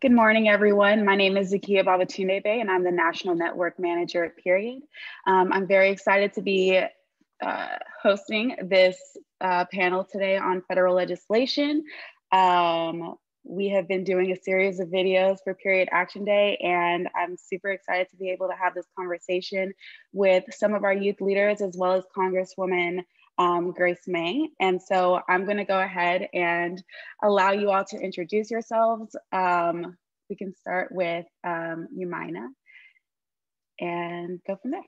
Good morning, everyone. My name is Zakiyyah She, and I'm the National Network Manager at Period. I'm very excited to be hosting this panel today on federal legislation. We have been doing a series of videos for Period Action Day, and I'm super excited to be able to have this conversation with some of our youth leaders, as well as Congresswoman Grace Meng. And so I'm going to go ahead and allow you all to introduce yourselves. We can start with Umaina and go from there.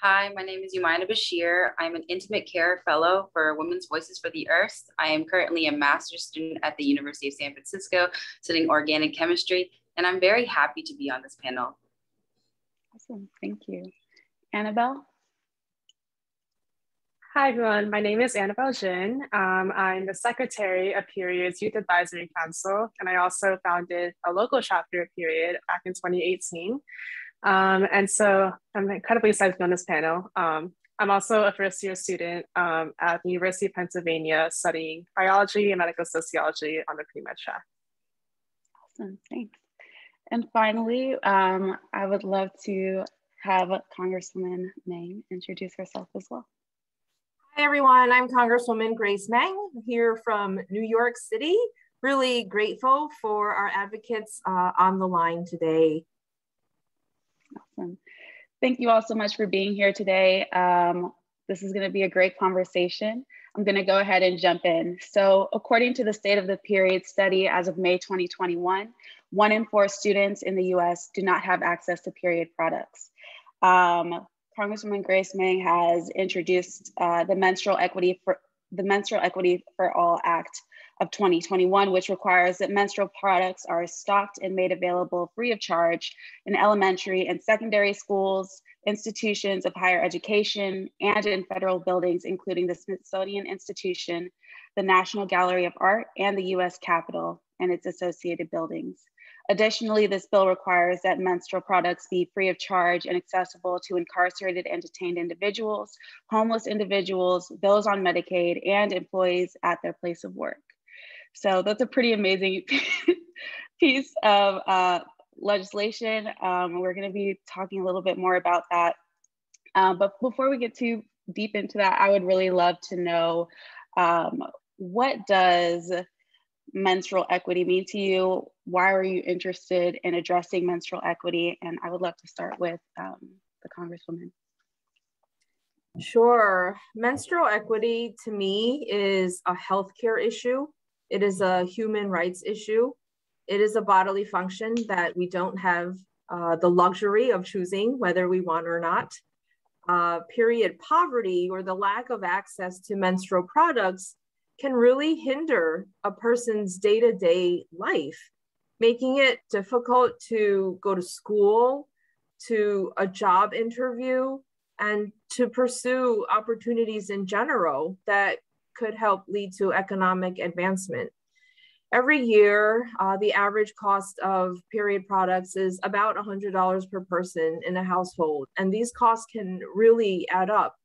Hi, my name is Umaina Bashir. I'm an intimate care fellow for Women's Voices for the Earth. I am currently a master's student at the University of San Francisco, studying organic chemistry, and I'm very happy to be on this panel. Awesome, thank you. Annabelle? Hi, everyone. My name is Annabelle Jin. I'm the Secretary of Period's Youth Advisory Council, and I also founded a local chapter of Period back in 2018. And so I'm incredibly excited to be on this panel. I'm also a first-year student at the University of Pennsylvania studying biology and medical sociology on the pre-med track. Awesome, thanks. And finally, I would love to have Congresswoman Meng introduce herself as well. Hi, everyone. I'm Congresswoman Grace Meng here from New York City. Really grateful for our advocates on the line today. Awesome. Thank you all so much for being here today. This is going to be a great conversation. I'm going to go ahead and jump in. So according to the State of the Period study as of May 2021, 1 in 4 students in the US do not have access to period products. Congresswoman Grace Meng has introduced the Menstrual Equity for All Act of 2021, which requires that menstrual products are stocked and made available free of charge in elementary and secondary schools, institutions of higher education, and in federal buildings, including the Smithsonian Institution, the National Gallery of Art, and the US Capitol and its associated buildings. Additionally, this bill requires that menstrual products be free of charge and accessible to incarcerated and detained individuals, homeless individuals, those on Medicaid, and employees at their place of work. So that's a pretty amazing piece of legislation. We're going to be talking a little bit more about that. But before we get too deep into that, I would really love to know, what does menstrual equity mean to you? Why are you interested in addressing menstrual equity? And I would love to start with the Congresswoman. Sure. Menstrual equity to me is a healthcare issue. It is a human rights issue. It is a bodily function that we don't have the luxury of choosing whether we want or not. Period poverty, or the lack of access to menstrual products, can really hinder a person's day-to-day life, making it difficult to go to school, to a job interview, and to pursue opportunities in general that could help lead to economic advancement. Every year, the average cost of period products is about $100 per person in a household, and these costs can really add up.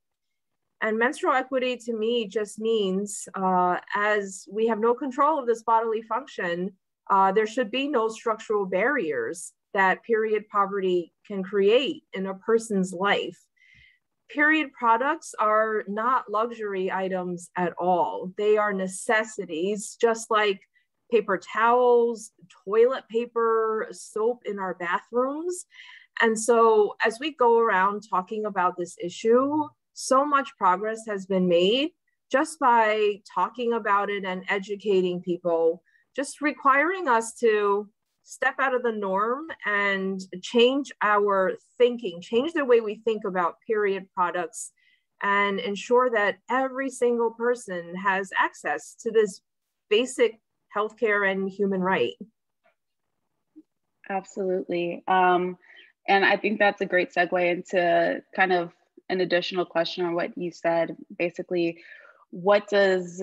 And menstrual equity to me just means, as we have no control of this bodily function, there should be no structural barriers that period poverty can create in a person's life. Period products are not luxury items at all. They are necessities, just like paper towels, toilet paper, soap in our bathrooms. And so as we go around talking about this issue, so much progress has been made just by talking about it and educating people, just requiring us to step out of the norm and change our thinking, change the way we think about period products, and ensure that every single person has access to this basic healthcare and human right. Absolutely. And I think that's a great segue into kind of an additional question on what you said. Basically, what does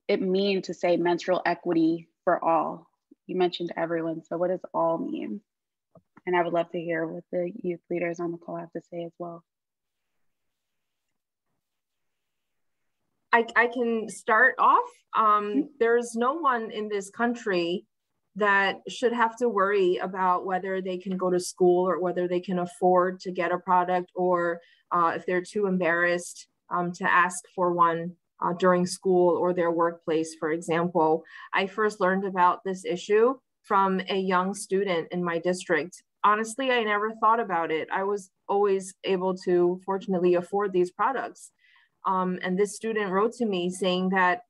it mean to say menstrual equity for all? You mentioned everyone, so what does all mean? And I would love to hear what the youth leaders on the call have to say as well. I can start off. There's no one in this country that should have to worry about whether they can go to school or whether they can afford to get a product, or if they're too embarrassed to ask for one during school or their workplace, for example. I first learned about this issue from a young student in my district. Honestly, I never thought about it. I was always able to, fortunately, afford these products. And this student wrote to me saying that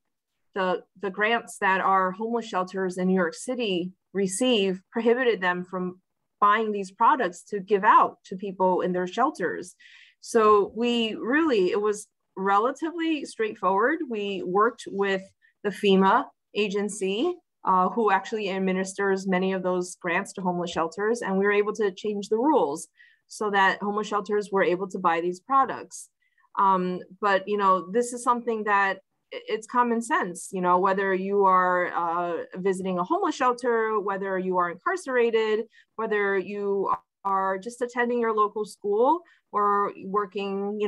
the grants that our homeless shelters in New York City receive prohibited them from buying these products to give out to people in their shelters. So it was relatively straightforward. We worked with the FEMA agency, who actually administers many of those grants to homeless shelters, and we were able to change the rules so that homeless shelters were able to buy these products. But this is something that it's common sense, whether you are visiting a homeless shelter, whether you are incarcerated, whether you are just attending your local school or working,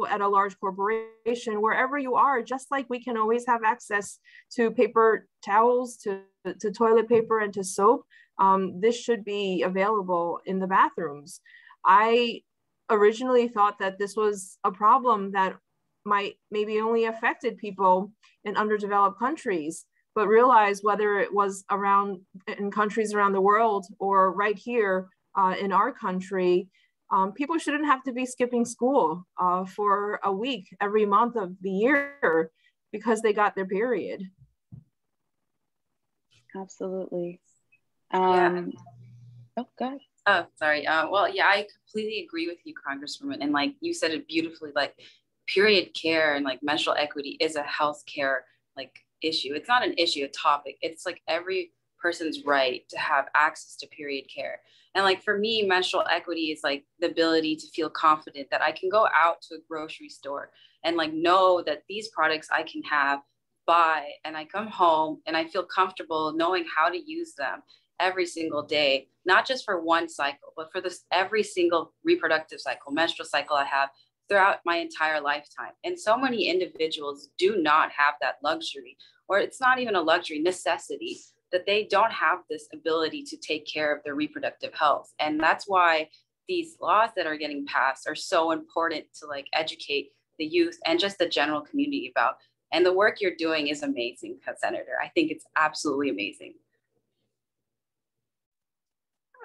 at a large corporation, wherever you are, just like we can always have access to paper towels, to toilet paper, and to soap, this should be available in the bathrooms. I originally thought that this was a problem that might maybe only affected people in underdeveloped countries, but realized whether it was in countries around the world or right here in our country, people shouldn't have to be skipping school for a week every month of the year because they got their period. Absolutely. Yeah. Oh, go ahead. Oh, sorry. Well, yeah, I completely agree with you, Congresswoman. And like you said it beautifully, like period care and like menstrual equity is a healthcare like issue. It's not an issue, a topic. It's like every person's right to have access to period care. And like for me, menstrual equity is like the ability to feel confident that I can go out to a grocery store and like know that these products I can buy, and I come home and I feel comfortable knowing how to use them every single day, not just for one cycle, but for every single reproductive cycle, menstrual cycle I have throughout my entire lifetime. And so many individuals do not have that luxury, or it's not even a luxury, necessity, that they don't have this ability to take care of their reproductive health. And that's why these laws that are getting passed are so important to like educate the youth and just the general community about. And the work you're doing is amazing, Senator. I think it's absolutely amazing.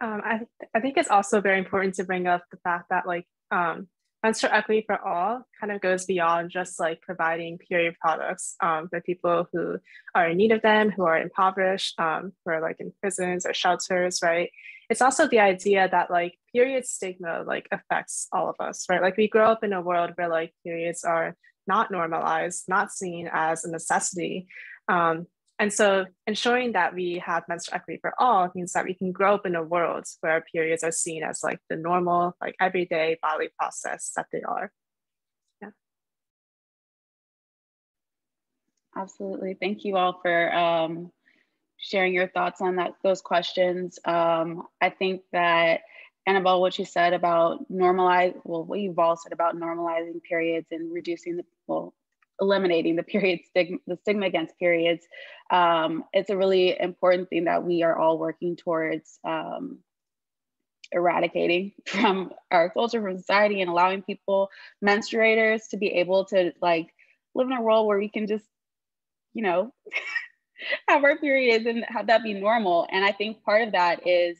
I think it's also very important to bring up the fact that like menstrual equity for all kind of goes beyond just like providing period products for people who are in need of them, who are impoverished, who are like in prisons or shelters, right? It's also the idea that like period stigma like affects all of us, right? Like we grow up in a world where like periods are not normalized, not seen as a necessity. And so ensuring that we have menstrual equity for all means that we can grow up in a world where periods are seen as like the normal, like everyday bodily process that they are. Yeah. Absolutely. Thank you all for sharing your thoughts on those questions. I think that Annabelle, what you said about what you've all said about normalizing periods and reducing eliminating the stigma against periods. It's a really important thing that we are all working towards eradicating from our culture, from society, and allowing menstruators to be able to like live in a world where we can just, have our periods and have that be normal. And I think part of that is,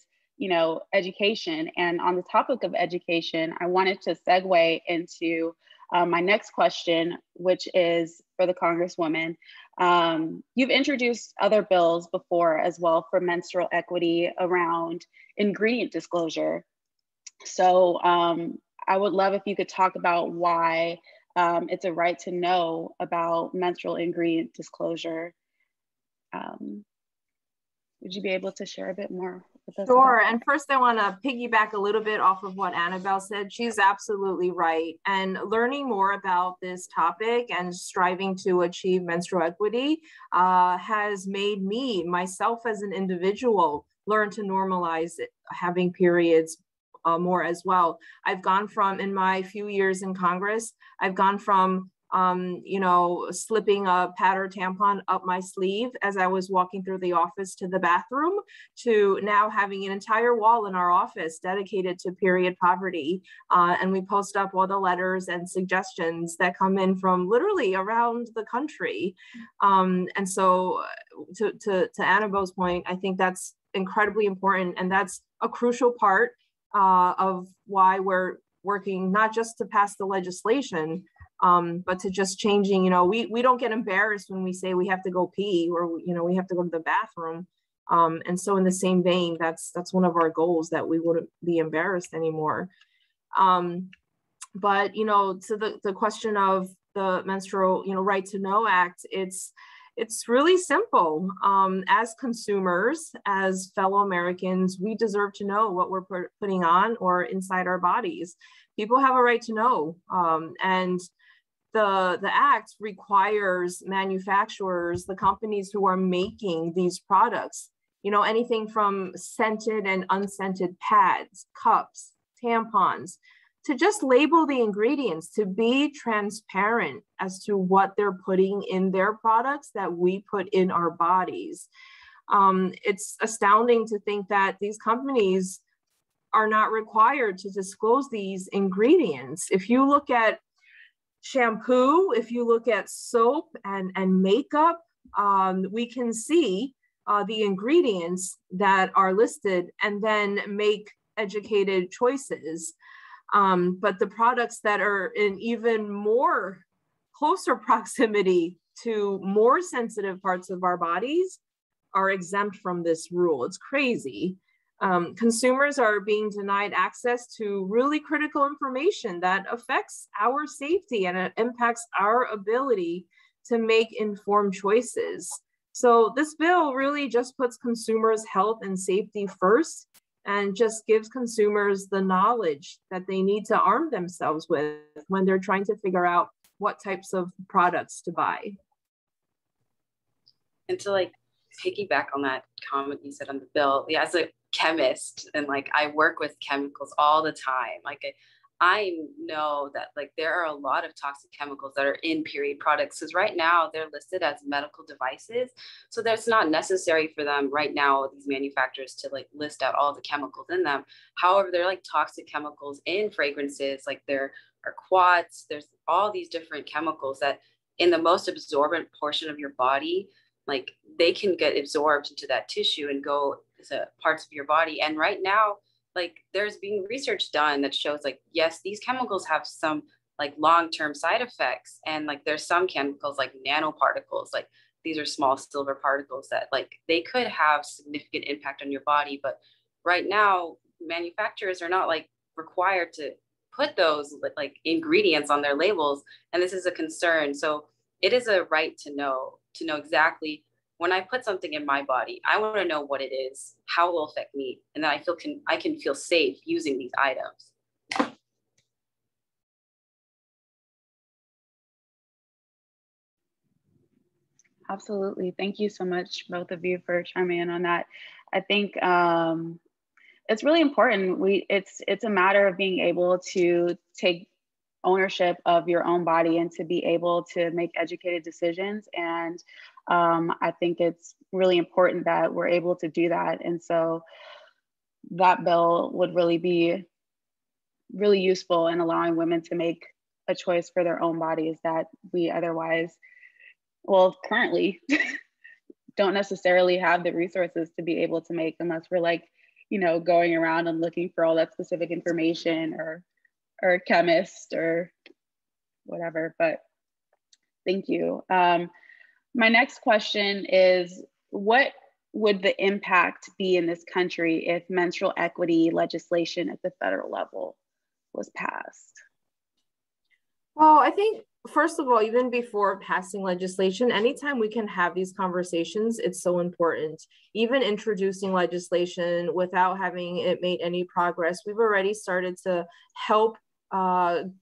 education. And on the topic of education, I wanted to segue into my next question, which is for the Congresswoman. You've introduced other bills before as well for menstrual equity around ingredient disclosure. So I would love if you could talk about why it's a right to know about menstrual ingredient disclosure. Would you be able to share a bit more with us? Sure. And first, I want to piggyback a little bit off of what Annabelle said. She's absolutely right. And learning more about this topic and striving to achieve menstrual equity has made me, myself as an individual, learn to normalize having periods more as well. I've gone from, in my few years in Congress, I've gone from you know, slipping a pad or tampon up my sleeve as I was walking through the office to the bathroom, to now having an entire wall in our office dedicated to period poverty. And we post up all the letters and suggestions that come in from literally around the country. And so to Annabelle's point, I think that's incredibly important. And that's a crucial part of why we're working not just to pass the legislation, but to just changing, you know, we don't get embarrassed when we say we have to go pee, or, you know, we have to go to the bathroom. And so in the same vein, that's one of our goals, that we wouldn't be embarrassed anymore. But, you know, to the question of the Menstrual, you know, Right to Know Act, it's really simple. As consumers, as fellow Americans, we deserve to know what we're putting on or inside our bodies. People have a right to know. And the act requires manufacturers, the companies who are making these products, you know, anything from scented and unscented pads, cups, tampons, to just label the ingredients, to be transparent as to what they're putting in their products that we put in our bodies. It's astounding to think that these companies are not required to disclose these ingredients. If you look at shampoo, if you look at soap and makeup, we can see the ingredients that are listed and then make educated choices. But the products that are in even more closer proximity to more sensitive parts of our bodies are exempt from this rule. It's crazy. Consumers are being denied access to really critical information that affects our safety and it impacts our ability to make informed choices. So this bill really just puts consumers' health and safety first, and just gives consumers the knowledge that they need to arm themselves with when they're trying to figure out what types of products to buy. And to like piggyback on that comment you said on the bill, yeah, as a chemist, and like I work with chemicals all the time, like I know that like there are a lot of toxic chemicals that are in period products, because right now they're listed as medical devices. So that's not necessary for them right now, these manufacturers, to like list out all the chemicals in them. However, they're like toxic chemicals in fragrances, like there are quats, there's all these different chemicals that in the most absorbent portion of your body, like they can get absorbed into that tissue and go to parts of your body. And right now, like there's being research done that shows like, yes, these chemicals have some like long-term side effects. And like there's some chemicals like nanoparticles, like these are small silver particles that like they could have significant impact on your body. But right now, manufacturers are not like required to put those like ingredients on their labels. And this is a concern. So it is a right to know exactly, when I put something in my body, I want to know what it is, how it will affect me, and that I can feel safe using these items. Absolutely. Thank you so much, both of you, for chiming in on that. I think it's really important. It's a matter of being able to take ownership of your own body and to be able to make educated decisions. And I think it's really important that we're able to do that. And so that bill would really be really useful in allowing women to make a choice for their own bodies that we otherwise, well, currently don't necessarily have the resources to be able to make, unless we're like, you know, going around and looking for all that specific information, or a chemist or whatever. But thank you. My next question is, what would the impact be in this country if menstrual equity legislation at the federal level was passed? Well, I think, first of all, even before passing legislation, anytime we can have these conversations, it's so important. Even introducing legislation without having it made any progress, we've already started to help help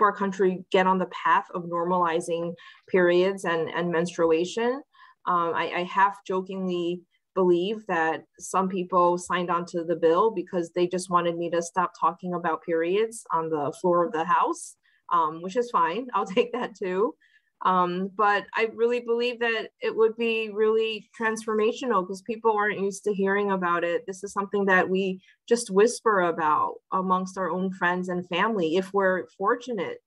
our country get on the path of normalizing periods and menstruation. I half jokingly believe that some people signed onto the bill because they just wanted me to stop talking about periods on the floor of the House. which is fine. I'll take that too. But I really believe that it would be really transformational because people aren't used to hearing about it. This is something that we just whisper about amongst our own friends and family if we're fortunate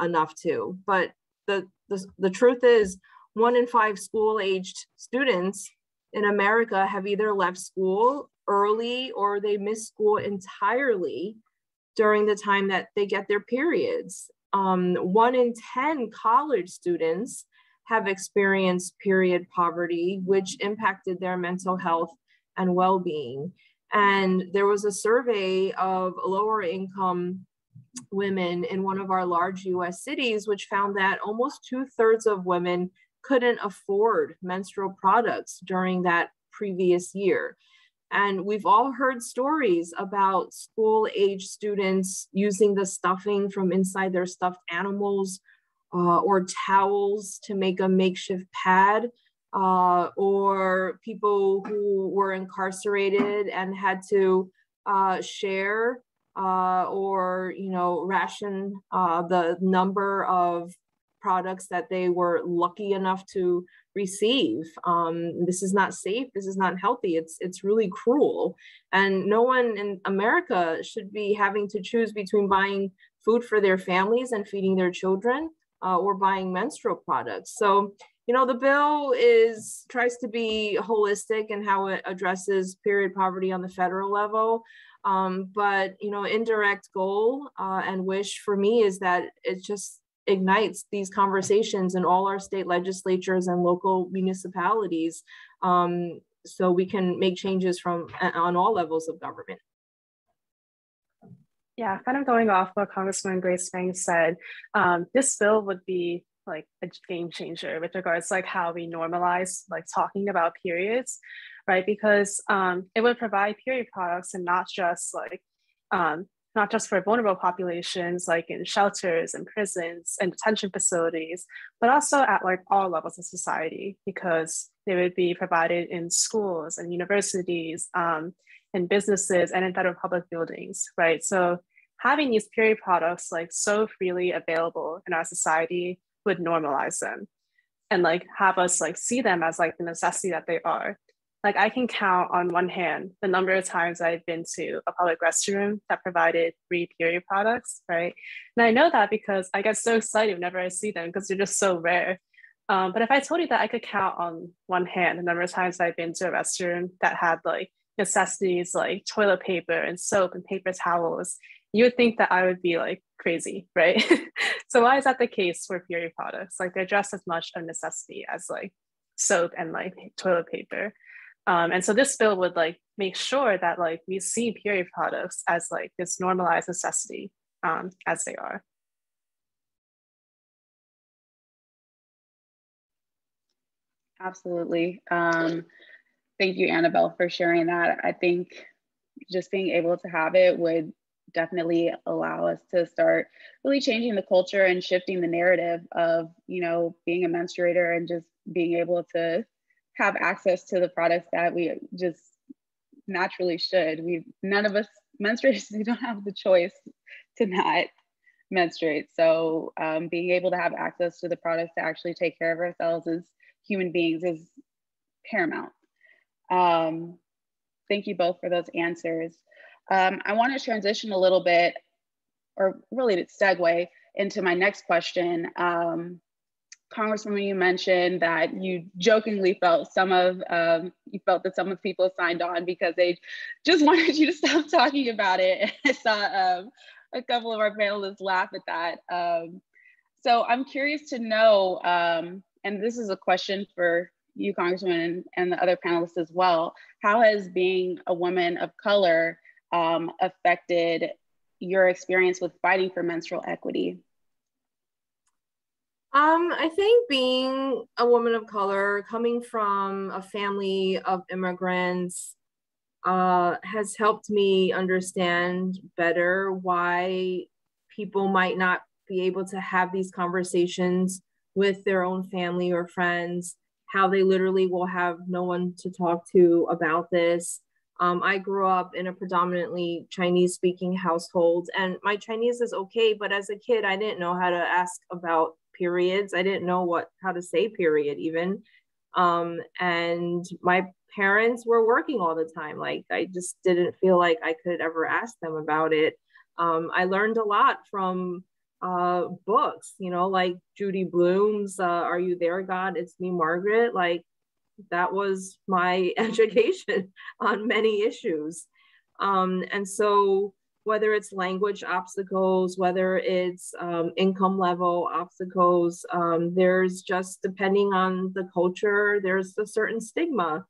enough to. But the truth is 1 in 5 school-aged students in America have either left school early or they miss school entirely during the time that they get their periods. 1 in 10 college students have experienced period poverty, which impacted their mental health and well-being. And there was a survey of lower income women in one of our large US cities, which found that almost 2/3 of women couldn't afford menstrual products during that previous year. And we've all heard stories about school-age students using the stuffing from inside their stuffed animals or towels to make a makeshift pad, or people who were incarcerated and had to share or ration the number of products that they were lucky enough to receive. This is not safe. This is not healthy. It's really cruel. And no one in America should be having to choose between buying food for their families and feeding their children or buying menstrual products. So, the bill tries to be holistic in how it addresses period poverty on the federal level. But, indirect goal and wish for me is that it just ignites these conversations in all our state legislatures and local municipalities, so we can make changes on all levels of government. Yeah, kind of going off what Congresswoman Grace Meng said, this bill would be like a game changer with regards to like how we normalize like talking about periods, right? Because it would provide period products and not just for vulnerable populations like in shelters and prisons and detention facilities, but also at like all levels of society, because they would be provided in schools and universities, in businesses and in federal public buildings, right? So having these period products like so freely available in our society would normalize them and like have us like see them as like the necessity that they are. Like I can count on one hand the number of times I've been to a public restroom that provided free period products, right? And I know that because I get so excited whenever I see them because they're just so rare. But if I told you that I could count on one hand the number of times I've been to a restroom that had like necessities like toilet paper and soap and paper towels, you would think that I would be like crazy, right? So why is that the case for period products? Like they're just as much a necessity as like soap and like toilet paper. And so this bill would like make sure that like we see period products as like this normalized necessity as they are. Absolutely. Thank you, Annabelle, for sharing that. I think just being able to have it would definitely allow us to start really changing the culture and shifting the narrative of, being a menstruator and just being able to have access to the products that we just naturally should. None of us menstruators, we don't have the choice to not menstruate. So being able to have access to the products to actually take care of ourselves as human beings is paramount. Thank you both for those answers. I want to transition a little bit, or really to segue into my next question. Congresswoman, you mentioned that you jokingly felt that some of the people signed on because they just wanted you to stop talking about it. I saw a couple of our panelists laugh at that. So I'm curious to know, and this is a question for you, Congresswoman, and the other panelists as well, how has being a woman of color affected your experience with fighting for menstrual equity? I think being a woman of color, coming from a family of immigrants, has helped me understand better why people might not be able to have these conversations with their own family or friends, how they literally will have no one to talk to about this. I grew up in a predominantly Chinese speaking household, and my Chinese is okay, but as a kid, I didn't know how to ask about periods. I didn't know how to say period even. And my parents were working all the time. Like, I just didn't feel like I could ever ask them about it. I learned a lot from books, like Judy Blume's Are You There, God? It's Me, Margaret. Like, that was my education on many issues. And so whether it's language obstacles, whether it's income level obstacles, there's just, depending on the culture, there's a certain stigma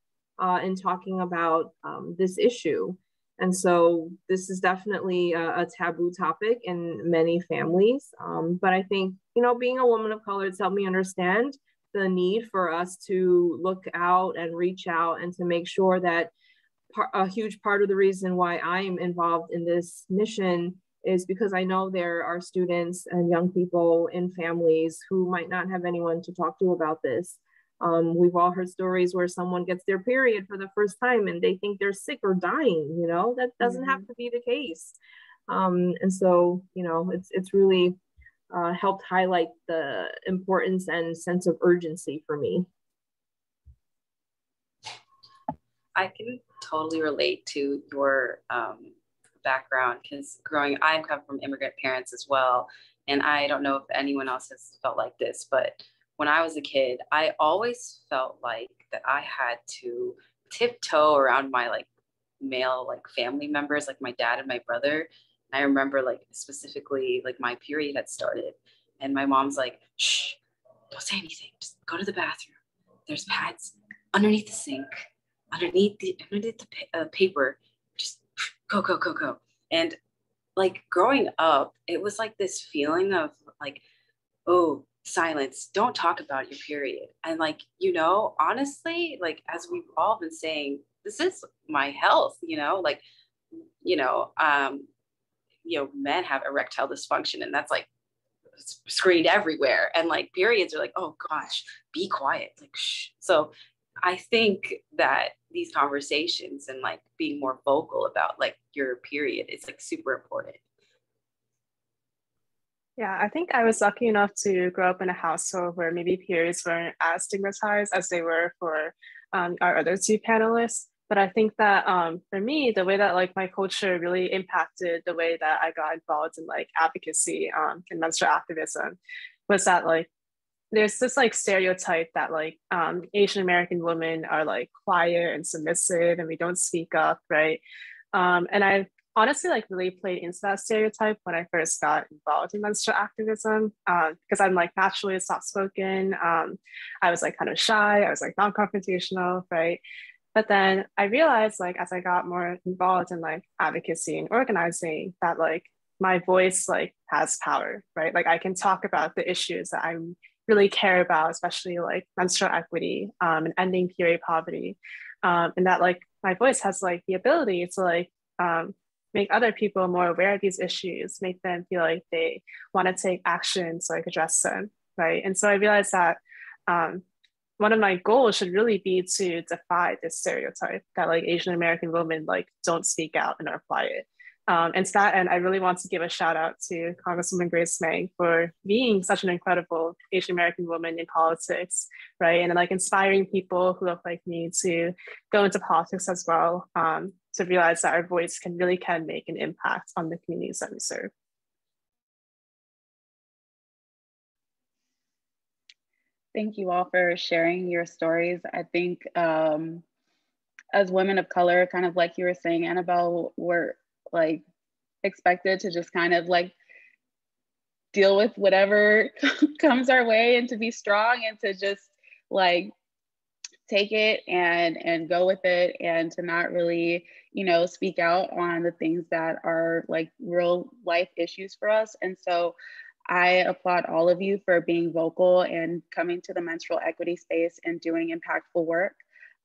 in talking about this issue. And so this is definitely a taboo topic in many families. But I think, being a woman of color, it's helped me understand the need for us to look out and reach out and to make sure that a huge part of the reason why I'm involved in this mission is because I know there are students and young people in families who might not have anyone to talk to about this. We've all heard stories where someone gets their period for the first time and they think they're sick or dying, that doesn't have to be the case. And so, it's really helped highlight the importance and sense of urgency for me. I can totally relate to your background, because I come from immigrant parents as well. And I don't know if anyone else has felt like this, but when I was a kid, I always felt like that I had to tiptoe around my male family members, like my dad and my brother. I remember specifically my period had started and my mom's like, shh, don't say anything. Just go to the bathroom. There's pads underneath the sink, underneath the paper. Just go. And growing up, it was this feeling of oh, silence. Don't talk about your period. And honestly, as we've all been saying, this is my health, men have erectile dysfunction and that's screened everywhere. And periods are oh gosh, be quiet. Shh. So I think that these conversations and being more vocal about your period is super important. Yeah, I think I was lucky enough to grow up in a household where maybe periods weren't as stigmatized as they were for our other two panelists. But I think that for me, the way that my culture really impacted the way that I got involved in advocacy and menstrual activism was that there's this stereotype that Asian American women are quiet and submissive and we don't speak up, right? And I honestly really played into that stereotype when I first got involved in menstrual activism because I'm naturally soft-spoken. I was kind of shy. I was non-confrontational, right? But then I realized as I got more involved in advocacy and organizing that my voice has power, right? I can talk about the issues that I really care about, especially menstrual equity and ending period poverty, and that my voice has the ability to make other people more aware of these issues, make them feel like they want to take action to address them, right? And so I realized that one of my goals should really be to defy this stereotype that Asian American women don't speak out and are quiet. And to that end, I really want to give a shout out to Congresswoman Grace Meng for being such an incredible Asian American woman in politics, right? And inspiring people who look like me to go into politics as well, to realize that our voice can make an impact on the communities that we serve. Thank you all for sharing your stories. I think as women of color, kind of like you were saying, Annabelle, we're expected to just kind of deal with whatever comes our way and to be strong and to just take it and go with it and to not really, speak out on the things that are real life issues for us. And so I applaud all of you for being vocal and coming to the menstrual equity space and doing impactful work.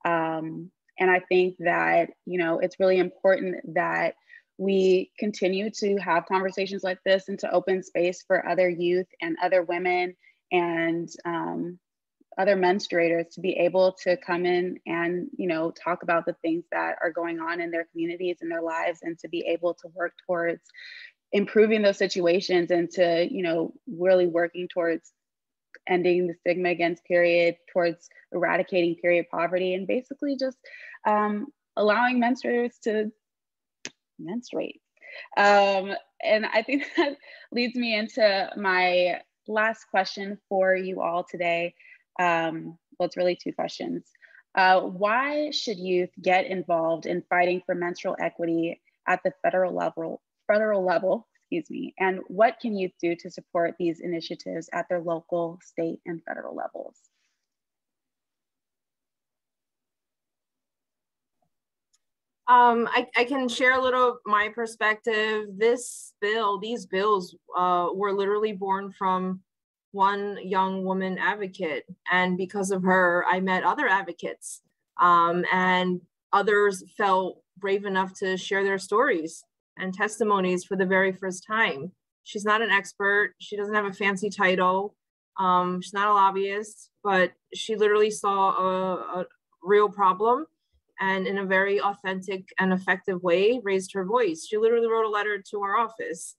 And I think that, it's really important that we continue to have conversations like this and to open space for other youth and other women and other menstruators to be able to come in and, you know, talk about the things that are going on in their communities and their lives, and to be able to work towards improving those situations, and to, you know, really working towards ending the stigma against period, towards eradicating period poverty, and basically just allowing menstruators to menstruate. And I think that leads me into my last question for you all today. Well, it's really two questions. Why should youth get involved in fighting for menstrual equity at the federal level, excuse me, and what can youth do to support these initiatives at their local, state, and federal levels? I can share a little of my perspective. These bills were literally born from one young woman advocate. And because of her, I met other advocates, and others felt brave enough to share their stories and testimonies for the very first time. She's not an expert. She doesn't have a fancy title. She's not a lobbyist, but she literally saw a real problem, and in a very authentic and effective way, raised her voice. She literally wrote a letter to our office.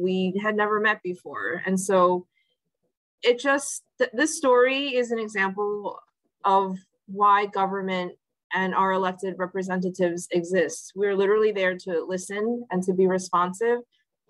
We had never met before. And so it just, this story is an example of why government and our elected representatives exist. We're literally there to listen and to be responsive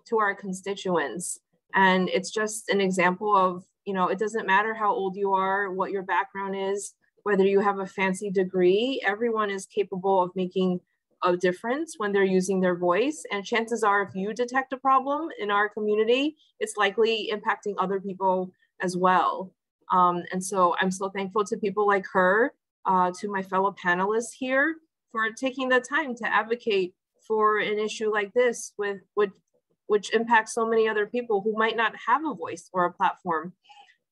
to our constituents. And it's just an example of, you know, it doesn't matter how old you are, what your background is, whether you have a fancy degree, everyone is capable of making a difference when they're using their voice. And chances are, if you detect a problem in our community, it's likely impacting other people as well. And so I'm so thankful to people like her, to my fellow panelists here, for taking the time to advocate for an issue like this, which impacts so many other people who might not have a voice or a platform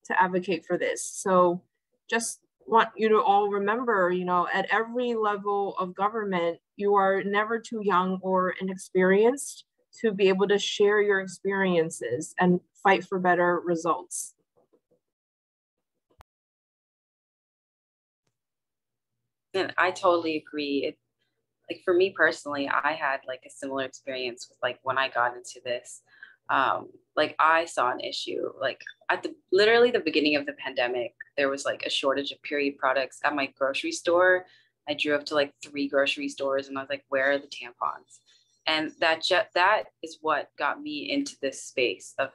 to advocate for this. So just want you to all remember, you know, at every level of government, you are never too young or inexperienced to be able to share your experiences and fight for better results. And I totally agree. Like for me personally, I had like a similar experience with like when I got into this. Like I saw an issue like at literally the beginning of the pandemic. There was like a shortage of period products at my grocery store. I drove to like 3 grocery stores and I was like, where are the tampons? And that is what got me into this space of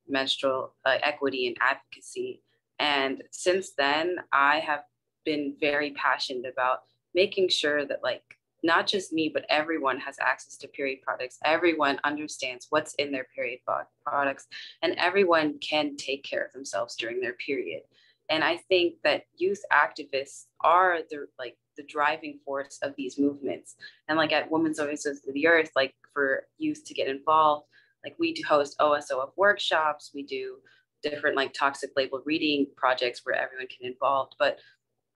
menstrual equity and advocacy. And since then, I have been very passionate about making sure that like not just me, but everyone has access to period products. Everyone understands what's in their period products, and everyone can take care of themselves during their period. And I think that youth activists are the driving force of these movements. And like at Women's Voices of the Earth, like for youth to get involved, like we do host OSOF workshops, we do different like toxic label reading projects where everyone can involve. But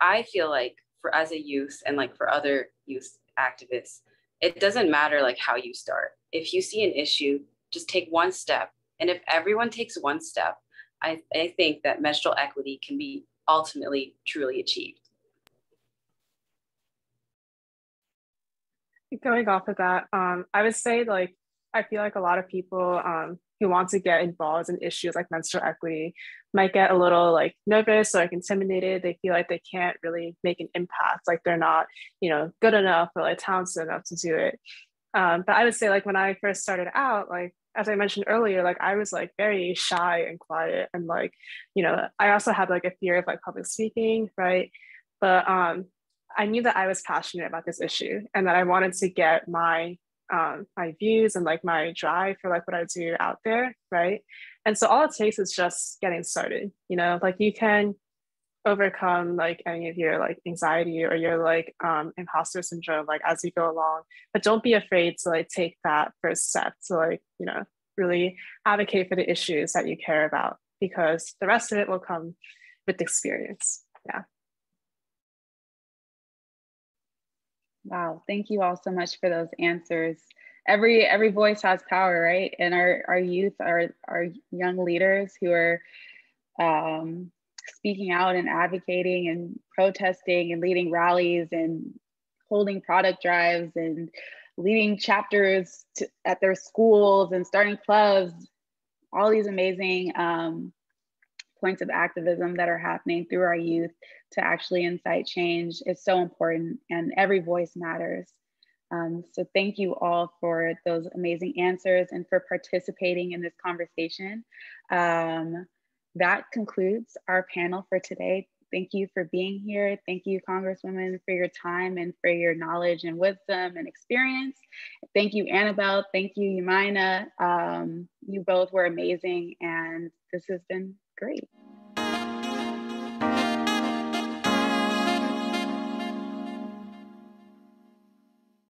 I feel like for as a youth and like for other youth activists, it doesn't matter like how you start. If you see an issue, just take one step. And if everyone takes one step, I think that menstrual equity can be ultimately truly achieved. Going off of that, I would say like, I feel like a lot of people who want to get involved in issues like menstrual equity might get a little like nervous or like intimidated. They feel like they can't really make an impact, like they're not, you know, good enough or like talented enough to do it. But I would say like when I first started out, like as I mentioned earlier, like I was like very shy and quiet, and like, you know, I also had like a fear of like public speaking, right? But I knew that I was passionate about this issue and that I wanted to get my views and like my drive for like what I do out there, right? And so all it takes is just getting started, you know, like you can overcome like any of your like anxiety or your like imposter syndrome like as you go along, but don't be afraid to like take that first step to like, you know, really advocate for the issues that you care about, because the rest of it will come with experience. Yeah. Wow, thank you all so much for those answers. Every voice has power, right? And our youth, our young leaders who are speaking out and advocating and protesting and leading rallies and holding product drives and leading chapters at their schools and starting clubs, all these amazing points of activism that are happening through our youth to actually incite change is so important, and every voice matters. So thank you all for those amazing answers and for participating in this conversation. That concludes our panel for today. Thank you for being here. Thank you, Congresswoman, for your time and for your knowledge and wisdom and experience. Thank you, Annabelle. Thank you, Yamina. You both were amazing, and this has been great.